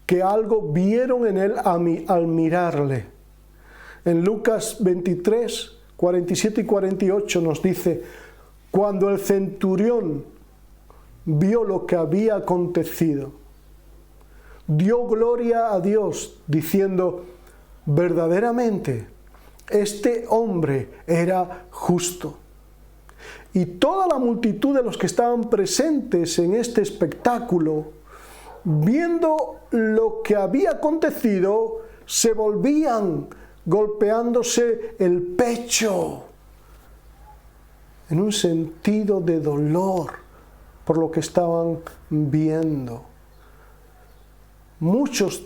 que algo vieron en él al mirarle. En Lucas 23, 47 y 48 nos dice: cuando el centurión vio lo que había acontecido, dio gloria a Dios, diciendo: verdaderamente, este hombre era justo. Y toda la multitud de los que estaban presentes en este espectáculo, viendo lo que había acontecido, se volvían golpeándose el pecho en un sentido de dolor por lo que estaban viendo. Muchos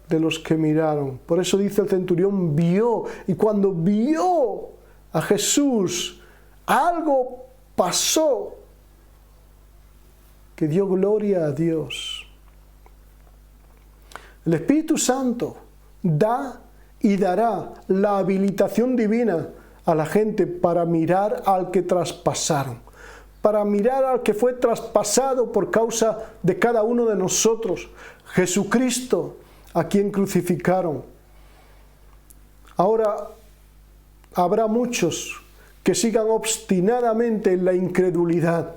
de los que miraron, por eso dice el centurión, vio, y cuando vio a Jesús, algo pasó que dio gloria a Dios. El Espíritu Santo da y dará la habilitación divina a la gente para mirar al que traspasaron, para mirar al que fue traspasado por causa de cada uno de nosotros, Jesucristo, a quien crucificaron. Ahora habrá muchos que sigan obstinadamente en la incredulidad.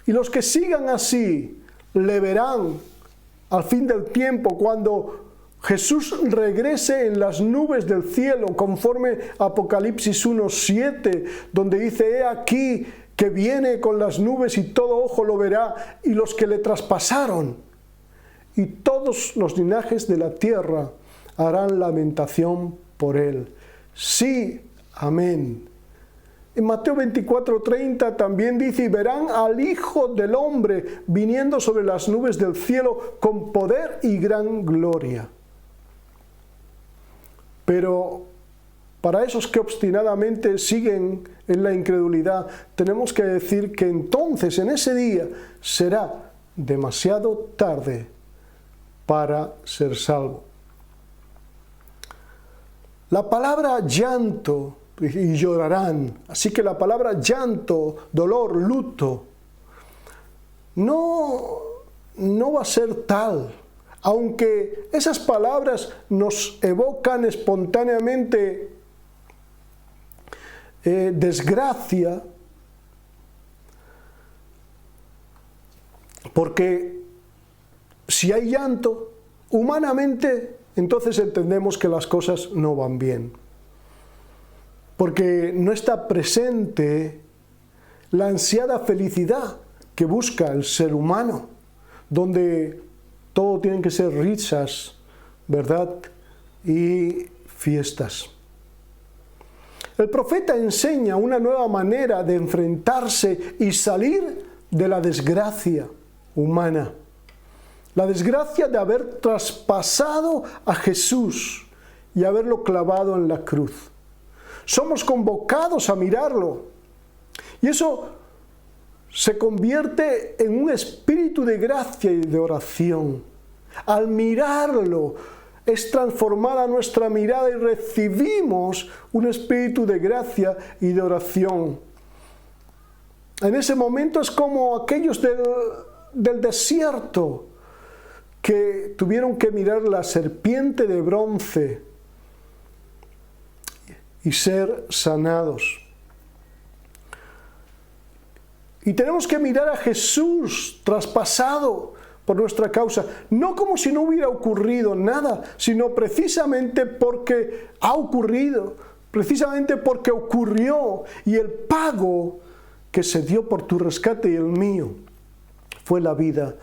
Y los que sigan así le verán al fin del tiempo, cuando Jesús regrese en las nubes del cielo, conforme a Apocalipsis 1:7, donde dice: he aquí que viene con las nubes y todo ojo lo verá, y los que le traspasaron, y todos los linajes de la tierra harán lamentación por él. Sí, amén. En Mateo 24:30 también dice: y verán al Hijo del Hombre viniendo sobre las nubes del cielo con poder y gran gloria. Pero para esos que obstinadamente siguen en la incredulidad, tenemos que decir que entonces, en ese día, será demasiado tarde para ser salvo. La palabra llanto y llorarán, así que la palabra llanto, dolor, luto, no va a ser tal. Aunque esas palabras nos evocan espontáneamente desgracia, porque si hay llanto, humanamente, entonces entendemos que las cosas no van bien. Porque no está presente la ansiada felicidad que busca el ser humano, donde todo tienen que ser risas, ¿verdad? Y fiestas. El profeta enseña una nueva manera de enfrentarse y salir de la desgracia humana. La desgracia de haber traspasado a Jesús y haberlo clavado en la cruz. Somos convocados a mirarlo. Y eso se convierte en un espíritu de gracia y de oración. Al mirarlo, es transformada nuestra mirada y recibimos un espíritu de gracia y de oración. En ese momento es como aquellos del desierto que tuvieron que mirar la serpiente de bronce y ser sanados. Y tenemos que mirar a Jesús traspasado por nuestra causa, no como si no hubiera ocurrido nada, sino precisamente porque ha ocurrido, precisamente porque ocurrió, y el pago que se dio por tu rescate y el mío fue la vida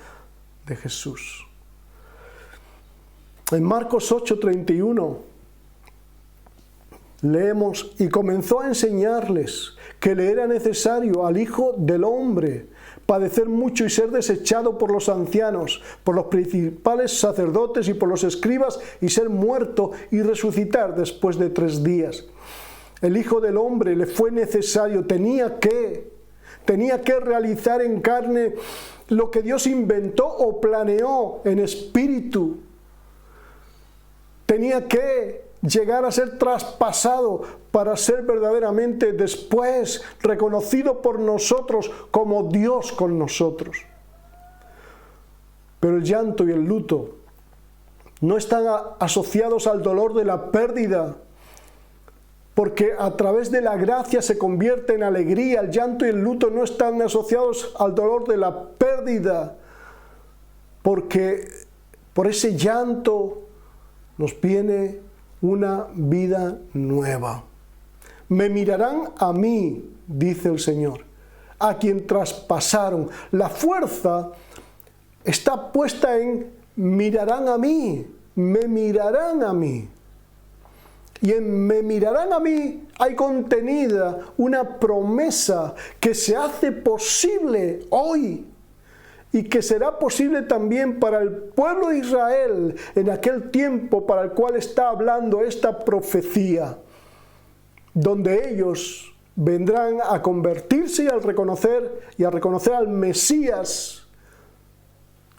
de Jesús. En Marcos 8:31 leemos: y comenzó a enseñarles que le era necesario al Hijo del Hombre padecer mucho y ser desechado por los ancianos, por los principales sacerdotes y por los escribas, y ser muerto y resucitar después de 3 días. El Hijo del Hombre le fue necesario, tenía que realizar en carne lo que Dios inventó o planeó en espíritu. Tenía que llegar a ser traspasado para ser verdaderamente después reconocido por nosotros como Dios con nosotros. Pero el llanto y el luto no están asociados al dolor de la pérdida, porque a través de la gracia se convierte en alegría. El llanto y el luto no están asociados al dolor de la pérdida, porque por ese llanto nos viene una vida nueva. Me mirarán a mí, dice el Señor, a quien traspasaron. La fuerza está puesta en mirarán a mí, me mirarán a mí. Y en me mirarán a mí hay contenida una promesa que se hace posible hoy y que será posible también para el pueblo de Israel en aquel tiempo para el cual está hablando esta profecía. donde ellos vendrán a convertirse y a reconocer al Mesías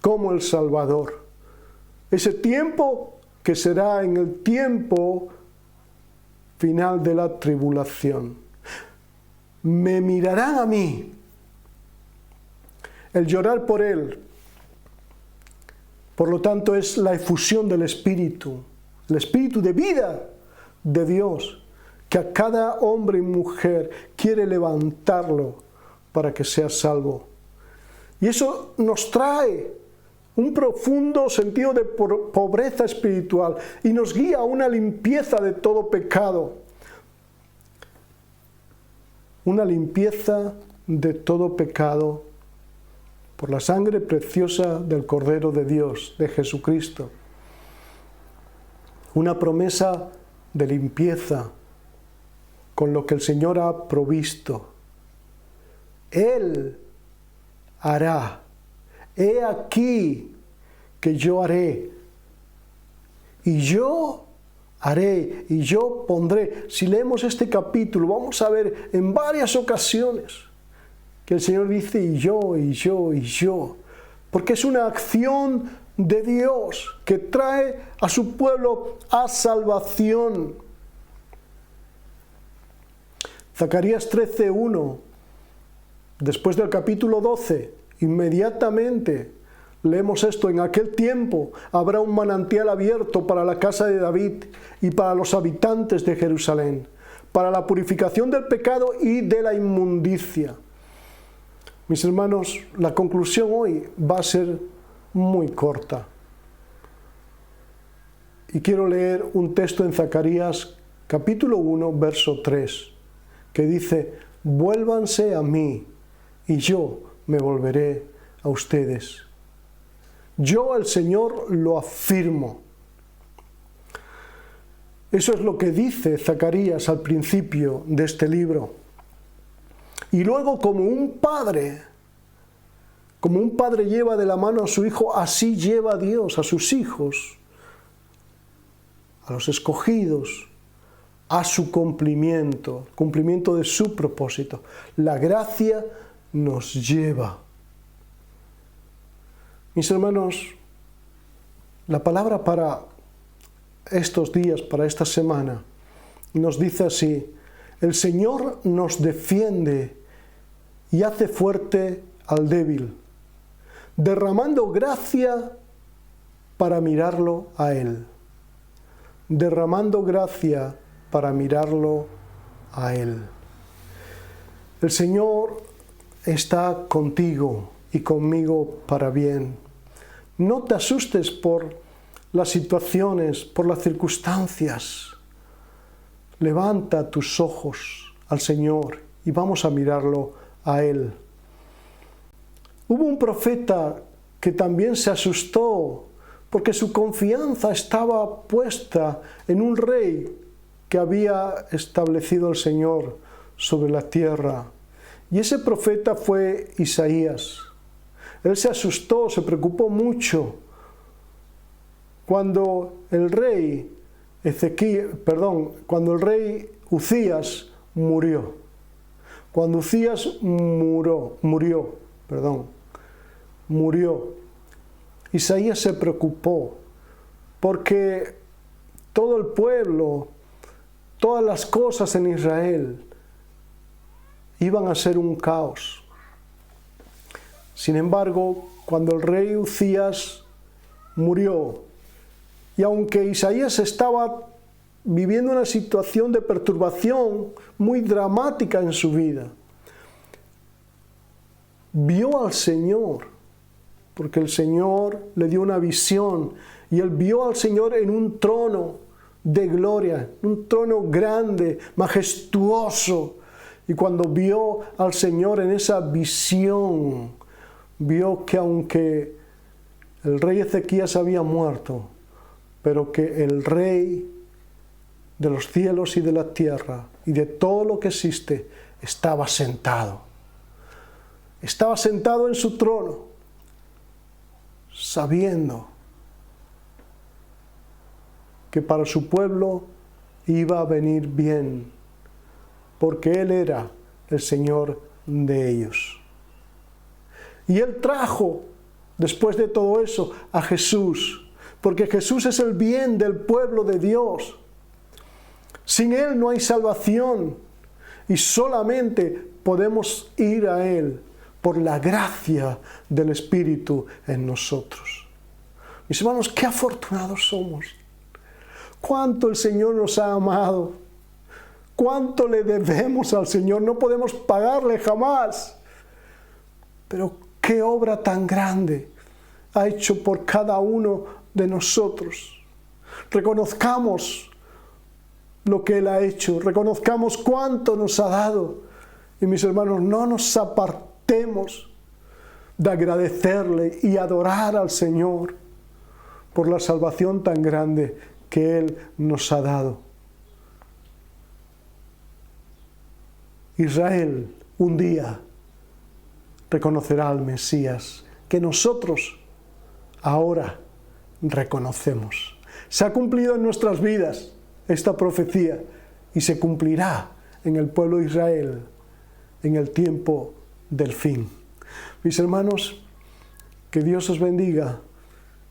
como el Salvador. Ese tiempo que será en el tiempo final de la tribulación. Me mirarán a mí. El llorar por Él, por lo tanto, es la efusión del Espíritu, el Espíritu de vida de Dios, que a cada hombre y mujer quiere levantarlo para que sea salvo. Y eso nos trae un profundo sentido de pobreza espiritual y nos guía a una limpieza de todo pecado. Una limpieza de todo pecado por la sangre preciosa del Cordero de Dios, de Jesucristo. Una promesa de limpieza con lo que el Señor ha provisto. Él hará. He aquí que yo haré. Y yo haré, y yo pondré. Si leemos este capítulo, vamos a ver en varias ocasiones que el Señor dice y yo, y yo, y yo. Porque es una acción de Dios que trae a su pueblo a salvación. Zacarías 13:1, después del capítulo 12, inmediatamente leemos esto: en aquel tiempo habrá un manantial abierto para la casa de David y para los habitantes de Jerusalén, para la purificación del pecado y de la inmundicia. Mis hermanos, la conclusión hoy va a ser muy corta. Y quiero leer un texto en Zacarías capítulo 1, verso 3, que dice: vuélvanse a mí y yo me volveré a ustedes. Yo, el Señor, lo afirmo. Eso es lo que dice Zacarías al principio de este libro. Y luego, como un padre lleva de la mano a su hijo, así lleva a Dios a sus hijos, a los escogidos, a su cumplimiento de su propósito. La gracia nos lleva. Mis hermanos, la palabra para estos días, para esta semana, nos dice así: el Señor nos defiende y hace fuerte al débil, derramando gracia para mirarlo a Él. Derramando gracia para mirarlo a Él. El Señor está contigo y conmigo para bien. No te asustes por las situaciones, por las circunstancias. Levanta tus ojos al Señor y vamos a mirarlo a Él. Hubo un profeta que también se asustó porque su confianza estaba puesta en un rey que había establecido el Señor sobre la tierra. Y ese profeta fue Isaías. Él se asustó, se preocupó mucho cuando el rey Uzías murió. Cuando Uzías murió. Isaías se preocupó porque todo el pueblo, todas las cosas en Israel iban a ser un caos. Sin embargo, cuando el rey Uzías murió, y aunque Isaías estaba viviendo una situación de perturbación muy dramática en su vida, vio al Señor, porque el Señor le dio una visión, y él vio al Señor en un trono de gloria, un trono grande, majestuoso. Y cuando vio al Señor en esa visión, vio que aunque el rey Ezequías había muerto, pero que el Rey de los cielos y de la tierra y de todo lo que existe estaba sentado. Estaba sentado en su trono, sabiendo que para su pueblo iba a venir bien, porque Él era el Señor de ellos. Y Él trajo, después de todo eso, a Jesús, porque Jesús es el bien del pueblo de Dios. Sin Él no hay salvación y solamente podemos ir a Él por la gracia del Espíritu en nosotros. Mis hermanos, qué afortunados somos. Cuánto el Señor nos ha amado. Cuánto le debemos al Señor. No podemos pagarle jamás. Pero qué obra tan grande ha hecho por cada uno de nosotros. Reconozcamos lo que Él ha hecho. Reconozcamos cuánto nos ha dado. Y mis hermanos, no nos apartemos de agradecerle y adorar al Señor por la salvación tan grande que Él nos ha dado. Israel un día reconocerá al Mesías que nosotros ahora reconocemos. Se ha cumplido en nuestras vidas esta profecía y se cumplirá en el pueblo de Israel en el tiempo del fin. Mis hermanos, que Dios os bendiga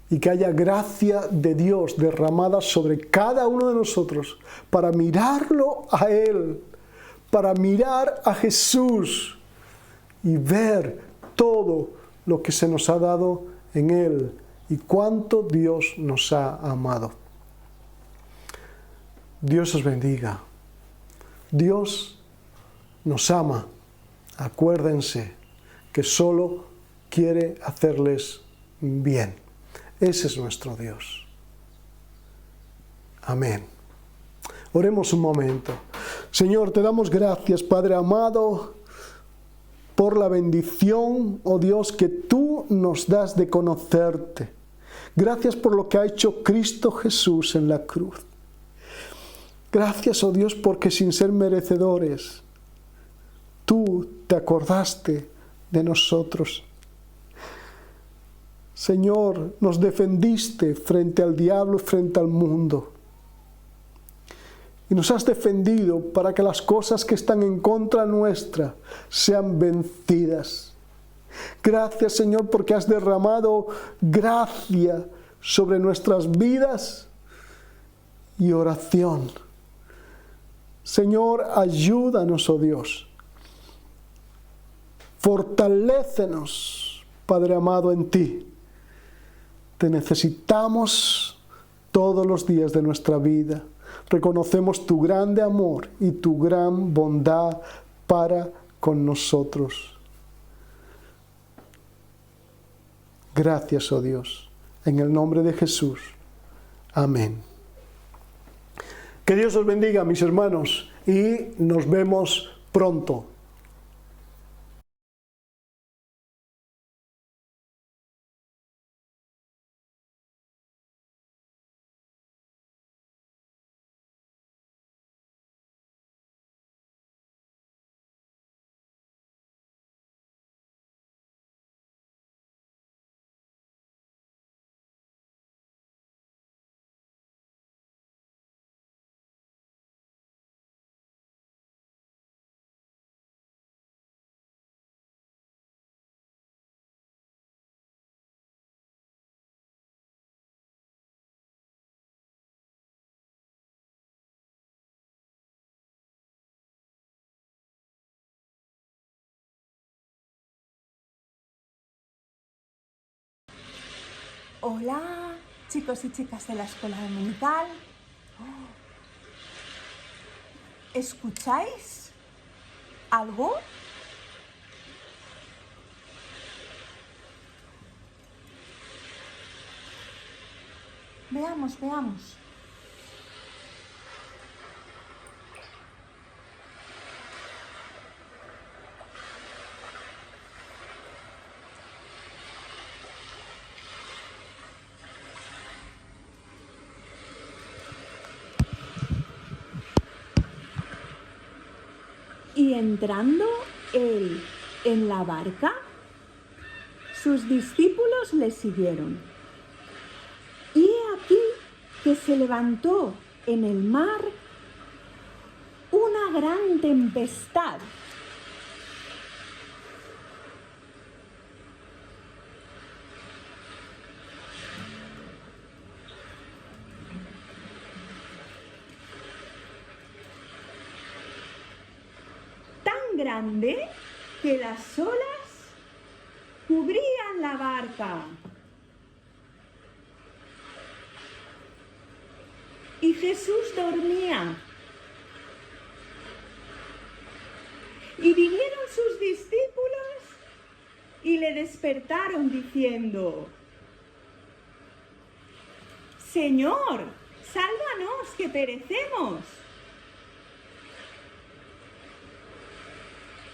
y que haya gracia de Dios derramada sobre cada uno de nosotros para mirarlo a Él, para mirar a Jesús y ver todo lo que se nos ha dado en Él y cuánto Dios nos ha amado. Dios os bendiga. Dios nos ama. Acuérdense que solo quiere hacerles bien. Ese es nuestro Dios. Amén. Oremos un momento. Señor, te damos gracias, Padre amado, por la bendición, oh Dios, que tú nos das de conocerte. Gracias por lo que ha hecho Cristo Jesús en la cruz. Gracias, oh Dios, porque sin ser merecedores, tú te acordaste de nosotros. Señor, nos defendiste frente al diablo, frente al mundo. Y nos has defendido para que las cosas que están en contra nuestra sean vencidas. Gracias, Señor, porque has derramado gracia sobre nuestras vidas y oración. Señor, ayúdanos, oh Dios. Fortalécenos, Padre amado, en ti. Te necesitamos todos los días de nuestra vida. Reconocemos tu grande amor y tu gran bondad para con nosotros. Gracias, oh Dios, en el nombre de Jesús. Amén. Que Dios os bendiga, mis hermanos, y nos vemos pronto. Hola, chicos y chicas de la escuela dominical. ¿Escucháis algo? Veamos. Y entrando él en la barca, sus discípulos le siguieron. Y he aquí que se levantó en el mar una gran tempestad. Tan grande que las olas cubrían la barca. Y Jesús dormía. Y vinieron sus discípulos y le despertaron diciendo: Señor, sálvanos que perecemos.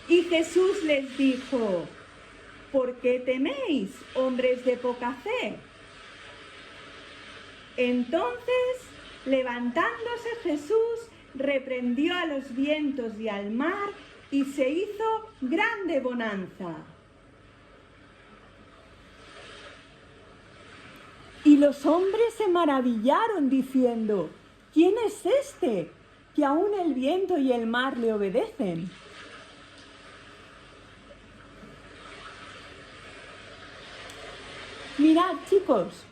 Y Jesús les dijo: ¿por qué teméis, hombres de poca fe? Entonces, levantándose Jesús, reprendió a los vientos y al mar, y se hizo grande bonanza. Y los hombres se maravillaron diciendo: ¿quién es este, que aún el viento y el mar le obedecen? Mirad, chicos,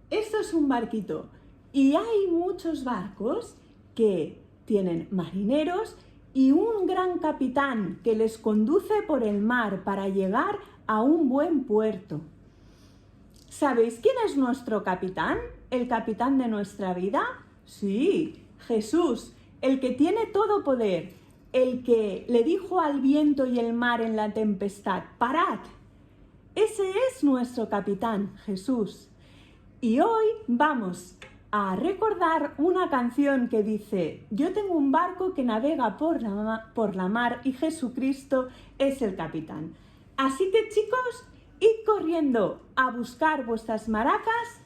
esto es un barquito y hay muchos barcos que tienen marineros y un gran capitán que les conduce por el mar para llegar a un buen puerto. ¿Sabéis quién es nuestro capitán? ¿El capitán de nuestra vida? Sí, Jesús, el que tiene todo poder, el que le dijo al viento y el mar en la tempestad: parad. Ese es nuestro capitán, Jesús. Y hoy vamos a recordar una canción que dice: yo tengo un barco que navega por la mar y Jesucristo es el capitán. Así que, chicos, id corriendo a buscar vuestras maracas,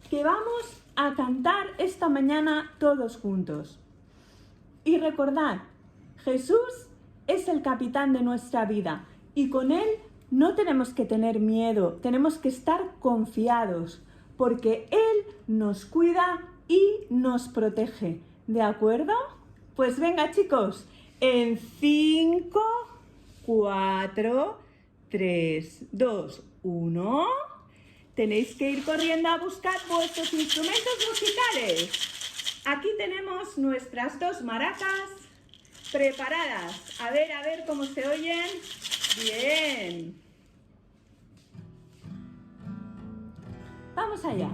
que vamos a cantar esta mañana todos juntos. Y recordad, Jesús es el capitán de nuestra vida y con Él no tenemos que tener miedo, tenemos que estar confiados, porque Él nos cuida y nos protege. ¿De acuerdo? Pues venga, chicos, en 5, 4, 3, 2, 1. Tenéis que ir corriendo a buscar vuestros instrumentos musicales. Aquí tenemos nuestras 2 maracas preparadas. A ver cómo se oyen. Bien. Vamos allá.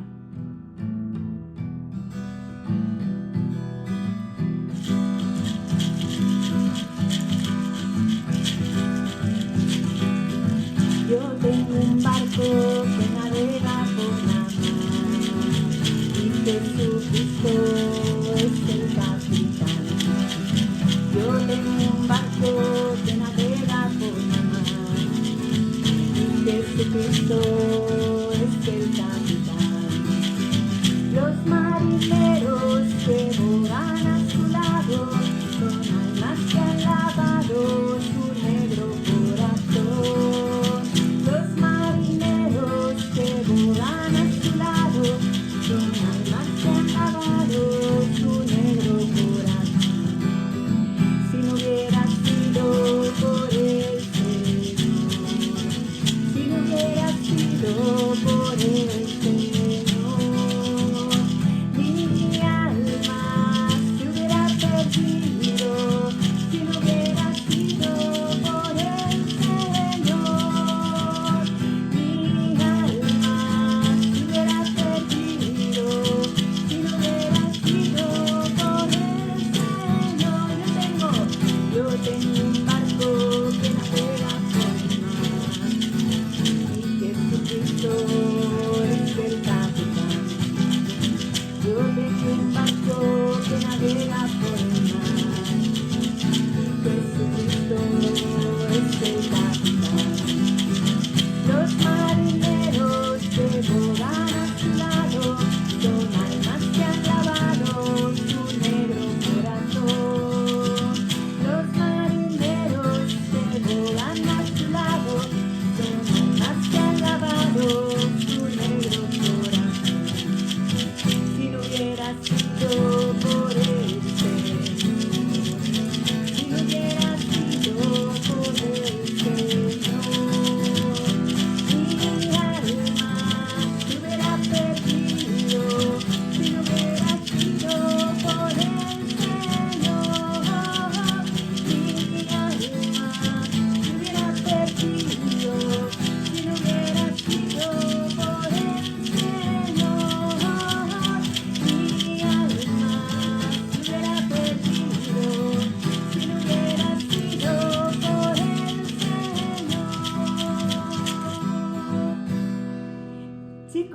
Yo tengo un barco que navega por la mar y Jesucristo es el capitán. Yo tengo un barco que navega por la mar y Jesucristo es el capitán. Los marineros que volan a su lado son almas que han lavado su negro corazón. Los marineros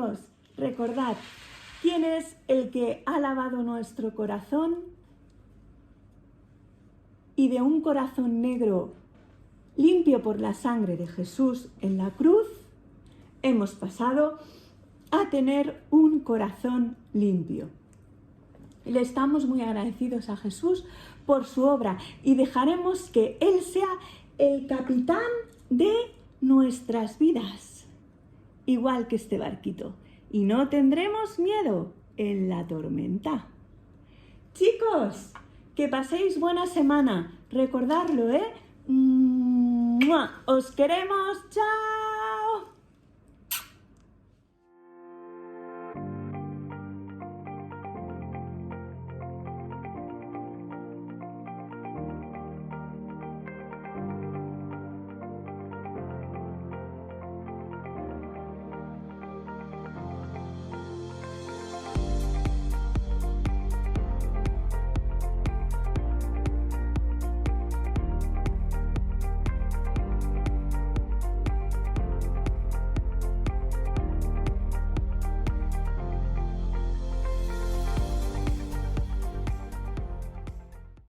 chicos, recordad, ¿quién es el que ha lavado nuestro corazón? Y de un corazón negro, limpio por la sangre de Jesús en la cruz, hemos pasado a tener un corazón limpio. Le estamos muy agradecidos a Jesús por su obra y dejaremos que Él sea el capitán de nuestras vidas, igual que este barquito, y no tendremos miedo en la tormenta. Chicos, que paséis buena semana, recordarlo, ¿eh? ¡Mua! ¡Os queremos! ¡Chao!